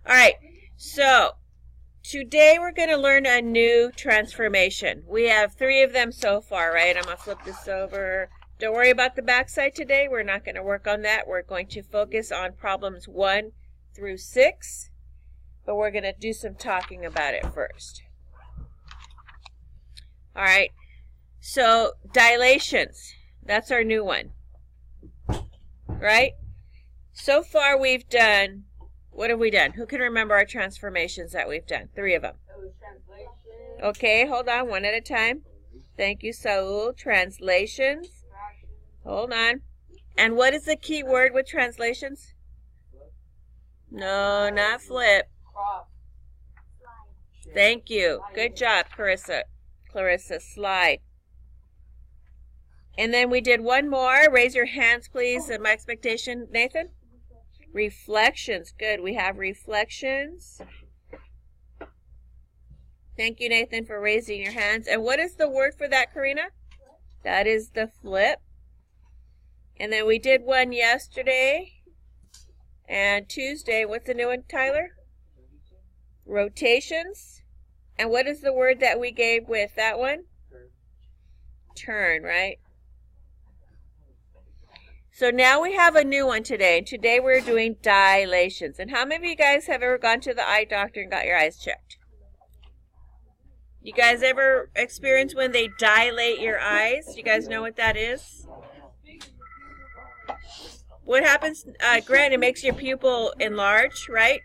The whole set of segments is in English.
All right, so today we're going to learn a new transformation. We have 3 of them so far, right? I'm going to flip this over. Don't worry about the backside today. We're not going to work on that. We're going to focus on problems 1 through 6, but we're going to do some talking about it first. All right, so dilations, that's our new one, right? So far we've done, what have we done? Who can remember our transformations that we've done? 3 of them. Okay, hold on, one at a time. Thank you, Saul. Translations. Hold on. And what is the key word with translations? No, not flip. Thank you. Good job, Clarissa. Slide. And then we did one more. Raise your hands, please. My expectation, Nathan? Reflections. Good. We have reflections. Thank you, Nathan, for raising your hands. And what is the word for that, Karina? That is the flip. And then we did one yesterday and Tuesday. What's the new one, Tyler? Rotations. And what is the word that we gave with that one? Turn, right? So now we have a new one today. Today we're doing dilations. And how many of you guys have ever gone to the eye doctor and got your eyes checked? You guys ever experience when they dilate your eyes? You guys know what that is? What happens, Grant, it makes your pupil enlarge, right?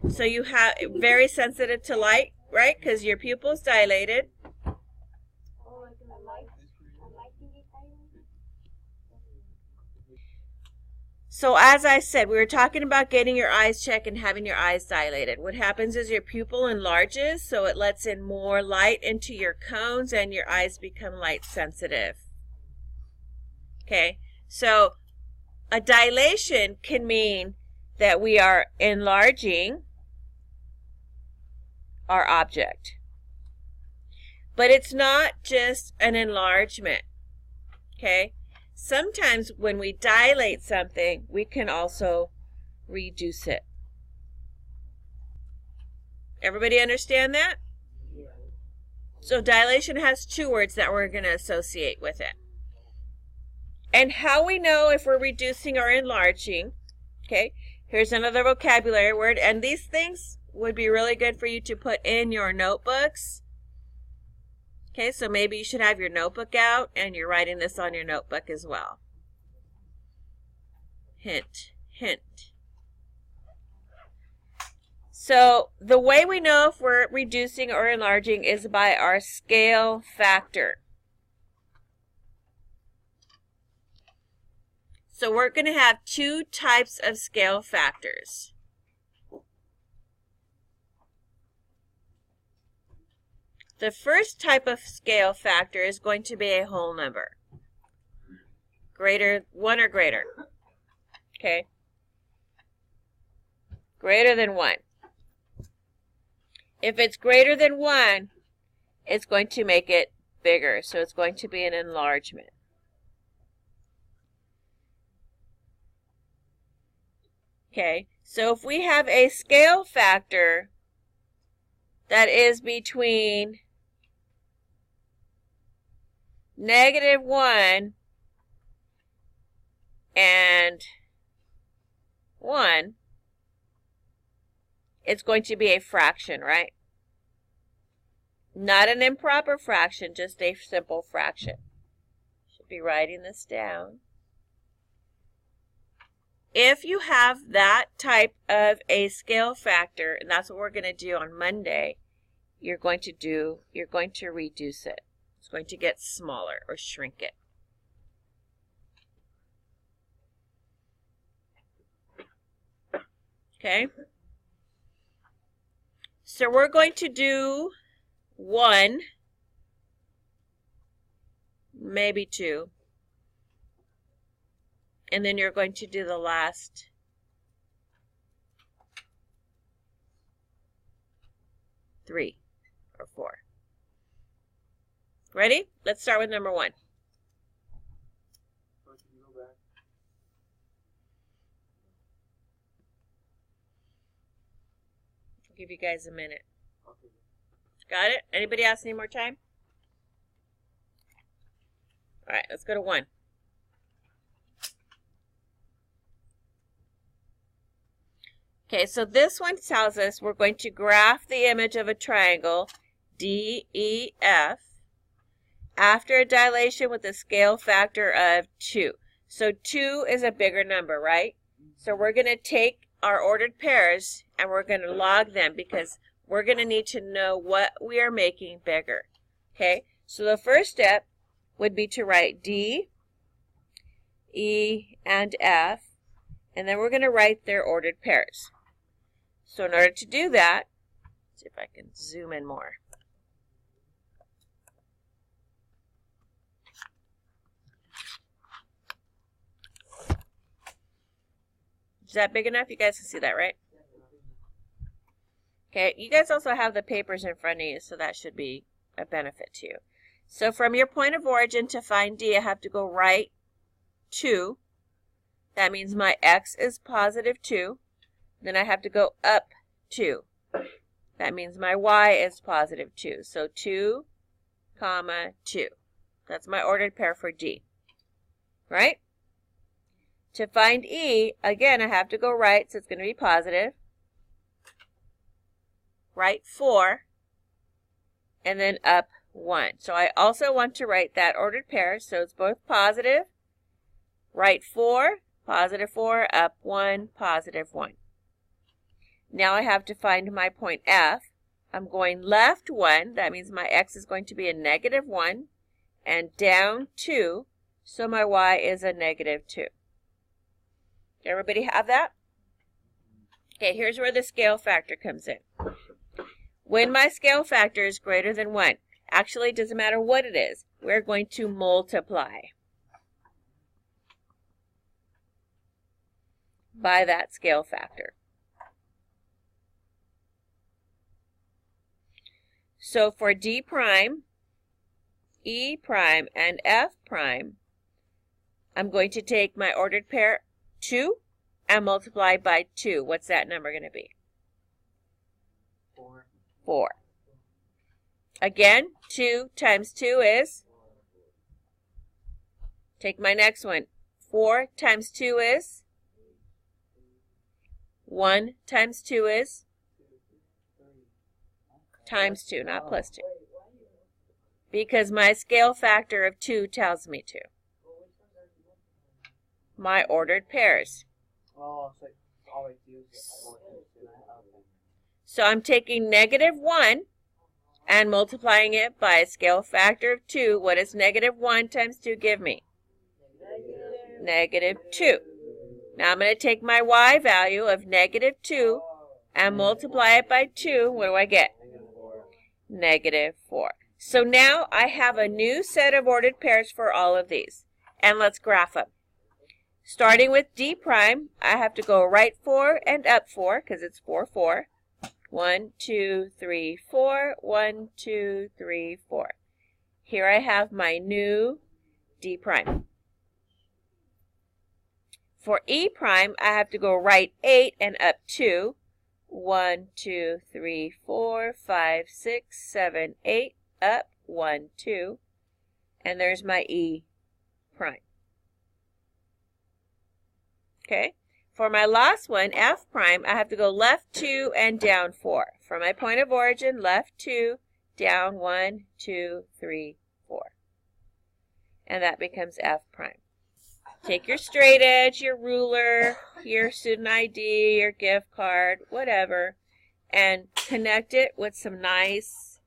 So you have very sensitive to light, right? Because your pupil's dilated. So as I said, we were talking about getting your eyes checked and having your eyes dilated. What happens is your pupil enlarges, so it lets in more light into your cones and your eyes become light sensitive. Okay, so a dilation can mean that we are enlarging our object. But it's not just an enlargement, okay? Sometimes when we dilate something, we can also reduce it. Everybody understand that? So dilation has 2 words that we're going to associate with it. And how we know if we're reducing or enlarging, okay, here's another vocabulary word, and these things would be really good for you to put in your notebooks. Okay, so maybe you should have your notebook out and you're writing this on your notebook as well. Hint, hint. So the way we know if we're reducing or enlarging is by our scale factor. So we're going to have 2 types of scale factors. The first type of scale factor is going to be a whole number. Greater, 1 or greater. Okay. Greater than 1. If it's greater than 1, it's going to make it bigger. So it's going to be an enlargement. Okay. So if we have a scale factor that is between -1 and 1, it's going to be a fraction, right? Not an improper fraction, just a simple fraction. Should be writing this down. If you have that type of a scale factor, and that's what we're going to do on Monday, you're going to reduce it. It's going to get smaller or shrink it. Okay? So we're going to do 1, maybe 2. And then you're going to do the last 3 or 4. Ready? Let's start with number 1. I'll give you guys a minute. Got it? Anybody else need more time? All right, let's go to 1. Okay, so this one tells us we're going to graph the image of a triangle DEF after a dilation with a scale factor of 2. So 2 is a bigger number, right? So we're going to take our ordered pairs and we're going to log them because we're going to need to know what we are making bigger. Okay, so the first step would be to write D, E, and F, and then we're going to write their ordered pairs. So in order to do that, let's see if I can zoom in more. Is that big enough? You guys can see that, right? Okay, you guys also have the papers in front of you, so that should be a benefit to you. So from your point of origin to find D, I have to go right 2. That means my x is positive 2. Then I have to go up 2. That means my y is positive 2. So 2, comma, 2. That's my ordered pair for D. Right? To find E, again, I have to go right, so it's going to be positive. Right 4, and then up 1. So I also want to write that ordered pair, so it's both positive. Right 4, positive 4, up 1, positive 1. Now I have to find my point F. I'm going left 1, that means my x is going to be a negative 1, and down 2, so my y is a negative 2. Everybody have that? Okay, here's where the scale factor comes in. When my scale factor is greater than 1, actually it doesn't matter what it is, we're going to multiply by that scale factor. So for D prime, E prime, and F prime, I'm going to take my ordered pair 2 and multiply by 2. What's that number going to be? 4. Again, 2 times 2 is? Take my next one. 4 times 2 is? 1 times 2 is? Times 2, not plus 2. Because my scale factor of 2 tells me to. My ordered pairs. So I'm taking negative 1 and multiplying it by a scale factor of 2. What does negative 1 times 2 give me? Negative 2. Now I'm going to take my y value of negative 2 and multiply it by 2. What do I get? Negative 4. So now I have a new set of ordered pairs for all of these. And let's graph them. Starting with D prime, I have to go right 4 and up 4 because it's 4, 4. 1, 2, 3, 4. 1, 2, 3, 4. Here I have my new D prime. For E prime, I have to go right 8 and up 2. 1, 2, 3, 4, 5, 6, 7, 8. Up 1, 2. And there's my E prime. Okay. For my last one, F prime, I have to go left 2 and down 4. For my point of origin, left 2, down 1, 2, 3, 4. And that becomes F prime. Take your straight edge, your ruler, your student ID, your gift card, whatever, and connect it with some nice,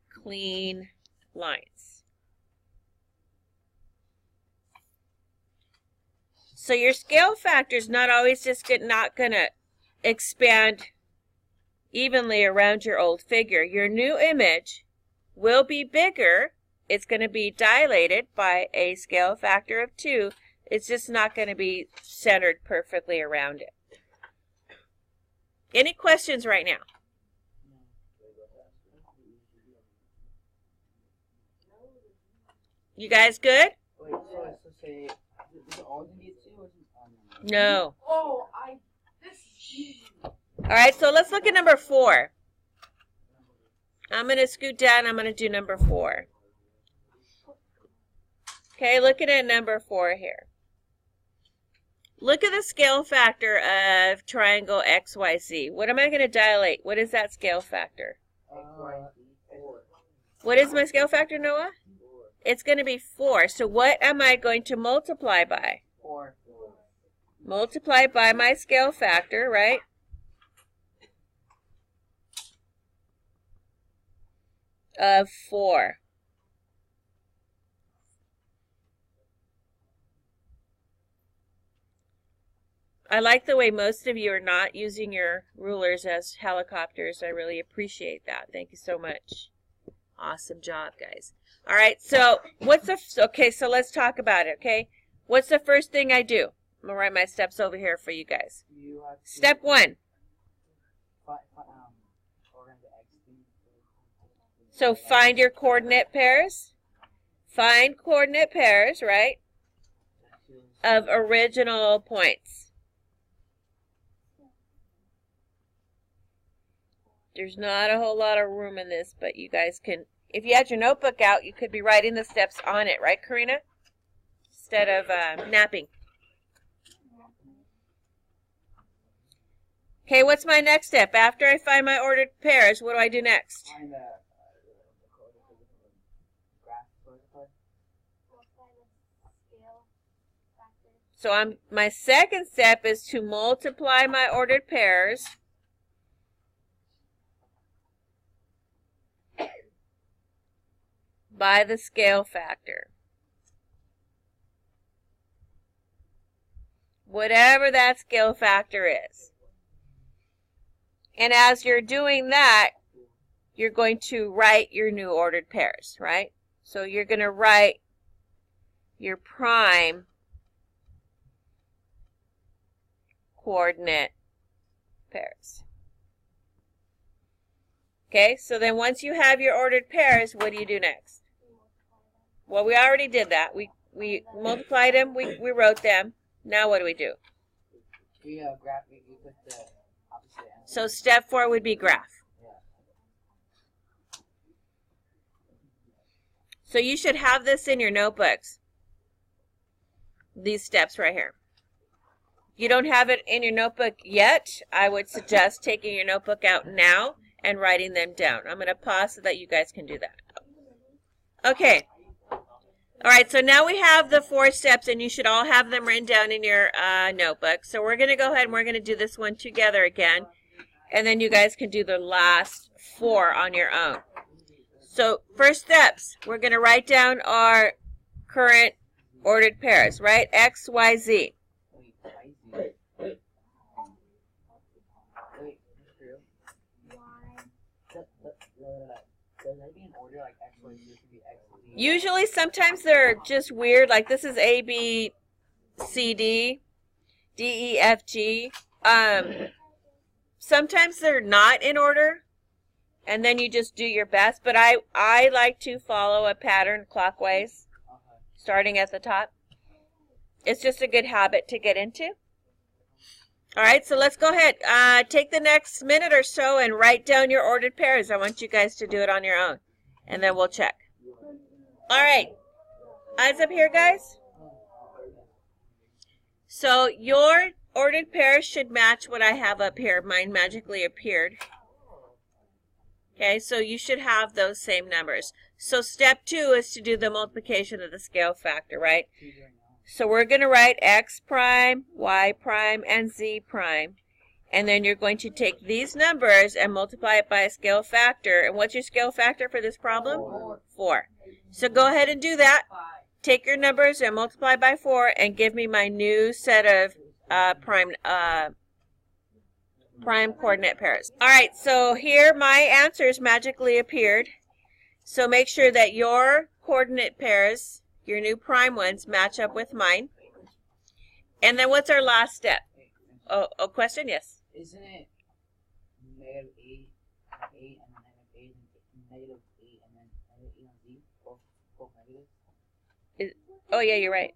clean lines. So your scale factor is not always just not going to expand evenly around your old figure. Your new image will be bigger. It's going to be dilated by a scale factor of 2. It's just not going to be centered perfectly around it. Any questions right now? You guys good? Wait, so say, is it all going to be 2 or is it No. Oh, this is easy. All right, so let's look at number 4. I'm going to scoot down. I'm going to do number 4. Okay, looking at number 4 here. Look at the scale factor of triangle XYZ. What am I going to dilate? What is that scale factor? What is my scale factor, Noah? It's going to be 4. So what am I going to multiply by? 4. Multiply by my scale factor, right? Of 4. I like the way most of you are not using your rulers as helicopters. I really appreciate that. Thank you so much. Awesome job, guys. All right, so okay, so let's talk about it, okay? What's the first thing I do? I'm going to write my steps over here for you guys. Step 1. So find your coordinate pairs. Find coordinate pairs, right, of original points. There's not a whole lot of room in this, but you guys can, if you had your notebook out, you could be writing the steps on it, right, Karina? Instead of napping. Okay, what's my next step? After I find my ordered pairs, what do I do next? So my second step is to multiply my ordered pairs by the scale factor. Whatever that scale factor is. And as you're doing that, you're going to write your new ordered pairs, right? So you're going to write your prime coordinate pairs. Okay, so then once you have your ordered pairs, what do you do next? Well, we already did that. We multiplied them, we wrote them. Now what do? We put the opposite end. So step 4 would be graph. So you should have this in your notebooks. These steps right here. If you don't have it in your notebook yet, I would suggest taking your notebook out now and writing them down. I'm going to pause so that you guys can do that. Okay. All right, so now we have the 4 steps, and you should all have them written down in your notebook. So we're going to go ahead and we're going to do this one together again, and then you guys can do the last 4 on your own. So first steps, we're going to write down our current ordered pairs, right? X, Y, Z. Usually, sometimes they're just weird, like this is A, B, C, D, D, E, F, G. Sometimes they're not in order, and then you just do your best. But I like to follow a pattern clockwise, starting at the top. It's just a good habit to get into. All right, so let's go ahead. Take the next minute or so and write down your ordered pairs. I want you guys to do it on your own, and then we'll check. All right, eyes up here, guys. So your ordered pairs should match what I have up here. Mine magically appeared. Okay, so you should have those same numbers. So step 2 is to do the multiplication of the scale factor, right? So we're going to write X prime, Y prime, and Z prime. And then you're going to take these numbers and multiply it by a scale factor. And what's your scale factor for this problem? 4. So go ahead and do that. Take your numbers and multiply by 4 and give me my new set of prime coordinate pairs. All right, so here my answers magically appeared. So make sure that your coordinate pairs, your new prime ones, match up with mine. And then what's our last step? Oh, question? Yes. Isn't it negative 8 and 8 and then negative 8 and negative 8 and then negative 8 on Z? Both negatives? Oh, yeah, you're right.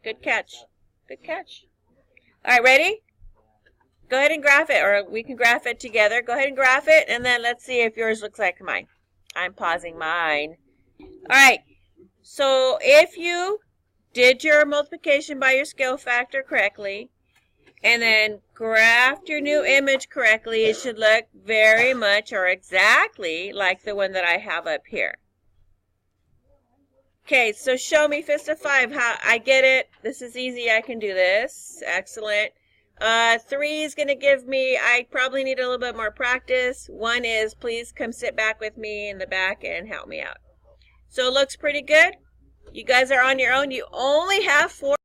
Good catch. Good catch. All right, ready? Go ahead and graph it, or we can graph it together. Go ahead and graph it, and then let's see if yours looks like mine. I'm pausing mine. All right. So if you did your multiplication by your scale factor correctly, and then graphed your new image correctly, it should look very much or exactly like the one that I have up here. Okay, so show me fist of 5. How I get it. This is easy. I can do this. Excellent. 3 is going to give me, I probably need a little bit more practice. 1 is, please come sit back with me in the back and help me out. So it looks pretty good. You guys are on your own. You only have 4.